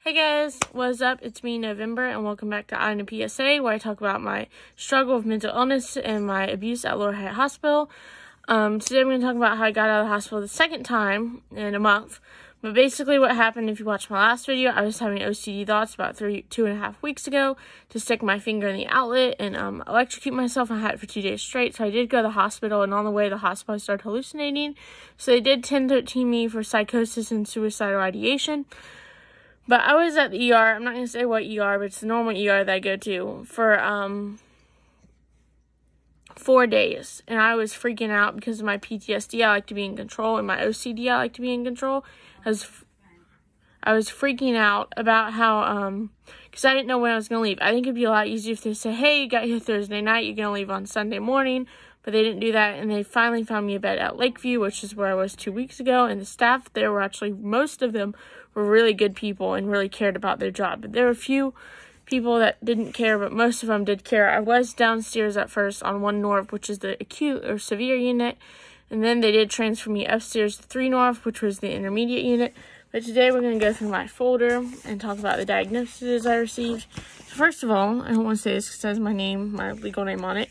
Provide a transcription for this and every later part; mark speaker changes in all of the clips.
Speaker 1: Hey guys, what's up? It's me, November, and welcome back to islandofpsa, where I talk about my struggle with mental illness and my abuse at Lower Height Hospital. Today I'm going to talk about how I got out of the hospital the second time in a month. But basically what happened, if you watched my last video, I was having OCD thoughts about 2.5 weeks ago to stick my finger in the outlet and electrocute myself. I had it for 2 days straight, so I did go to the hospital, and on the way to the hospital I started hallucinating. So they did 1013 me for psychosis and suicidal ideation. But I was at the ER, I'm not going to say what ER, but it's the normal ER that I go to, for 4 days. And I was freaking out because of my PTSD. I like to be in control, and my OCD, I like to be in control. I was freaking out about how, because I didn't know when I was going to leave. I think it'd be a lot easier if they say, hey, you got here Thursday night, you're going to leave on Sunday morning. But they didn't do that, and they finally found me a bed at Lakeview, which is where I was 2 weeks ago. And the staff there were actually, most of them were really good people and really cared about their job. But there were a few people that didn't care, but most of them did care. I was downstairs at first on 1 North, which is the acute or severe unit. And then they did transfer me upstairs to 3 North, which was the intermediate unit. But today we're going to go through my folder and talk about the diagnoses I received. So first of all, I don't want to say this because it says my name, my legal name on it.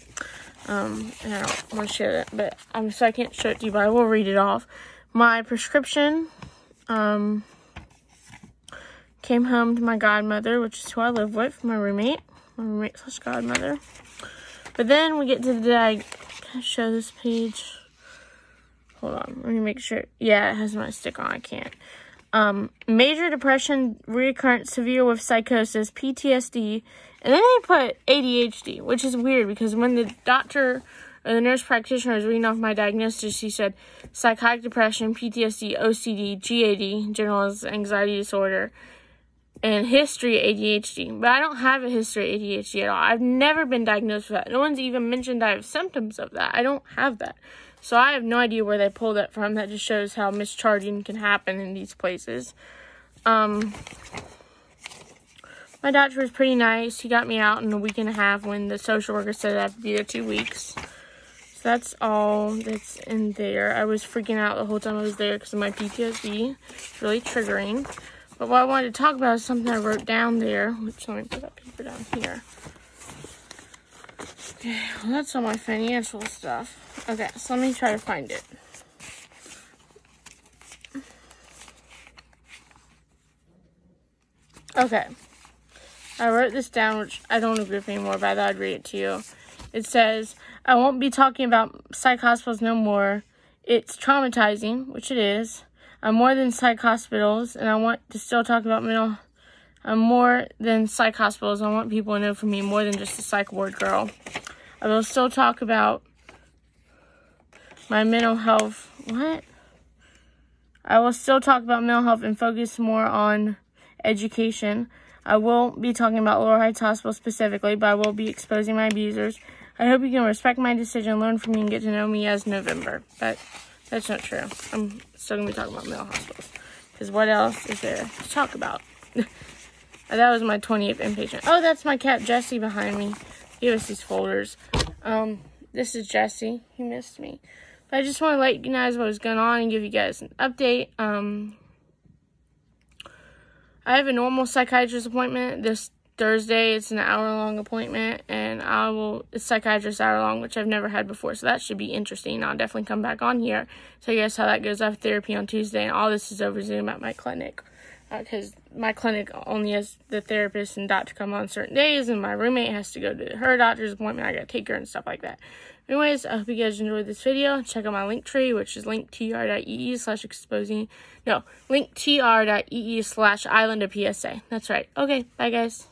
Speaker 1: And I don't want to share that, but so I can't show it to you, but I will read it off. My prescription came home to my godmother, which is who I live with, my roommate slash godmother. But then we get to the can I show this page? Hold on, let me make sure. Yeah, it has my stick on. I can't. Major depression, recurrent, severe with psychosis, PTSD, and then they put ADHD, which is weird because when the doctor or the nurse practitioner was reading off my diagnosis, she said psychotic depression, PTSD, OCD, GAD, generalized anxiety disorder, and history ADHD. But I don't have a history of ADHD at all. I've never been diagnosed with that. No one's even mentioned I have symptoms of that. I don't have that. So I have no idea where they pulled that from. That just shows how mischarging can happen in these places. My doctor was pretty nice. He got me out in a week and a half when the social worker said I have to be there 2 weeks. So that's all that's in there. I was freaking out the whole time I was there because of my PTSD. It's really triggering. But what I wanted to talk about is something I wrote down there. Which, let me put that paper down here. Okay, well, that's all my financial stuff. Okay, so let me try to find it. Okay. I wrote this down, which I don't agree with anymore, but I thought I'd read it to you. It says, I won't be talking about psych hospitals no more. It's traumatizing, which it is. I'm more than psych hospitals, and I want to still talk about mental. I'm more than psych hospitals. I want people to know from me more than just a psych ward girl. I will still talk about my mental health. What? I will still talk about mental health and focus more on education. I won't be talking about Lower Heights Hospital specifically, but I will be exposing my abusers. I hope you can respect my decision, learn from me, and get to know me as November. But that's not true. I'm still going to be talking about mental hospitals. Because what else is there to talk about? That was my 28th inpatient. Oh, that's my cat Jesse behind me. He gave us these folders. This is Jesse. He missed me. But I just want to let you guys what was going on and give you guys an update. I have a normal psychiatrist appointment this Thursday. It's an hour-long appointment, and it's psychiatrist hour-long, which I've never had before, so that should be interesting. I'll definitely come back on here, tell you guys how that goes. I have therapy on Tuesday, and all this is over Zoom at my clinic, because my clinic only has the therapist and doctor come on certain days, and my roommate has to go to her doctor's appointment. I gotta take her and stuff like that. Anyways, I hope you guys enjoyed this video. Check out my Linktree, which is linktr.ee/islandofpsa. That's right. Okay, bye guys.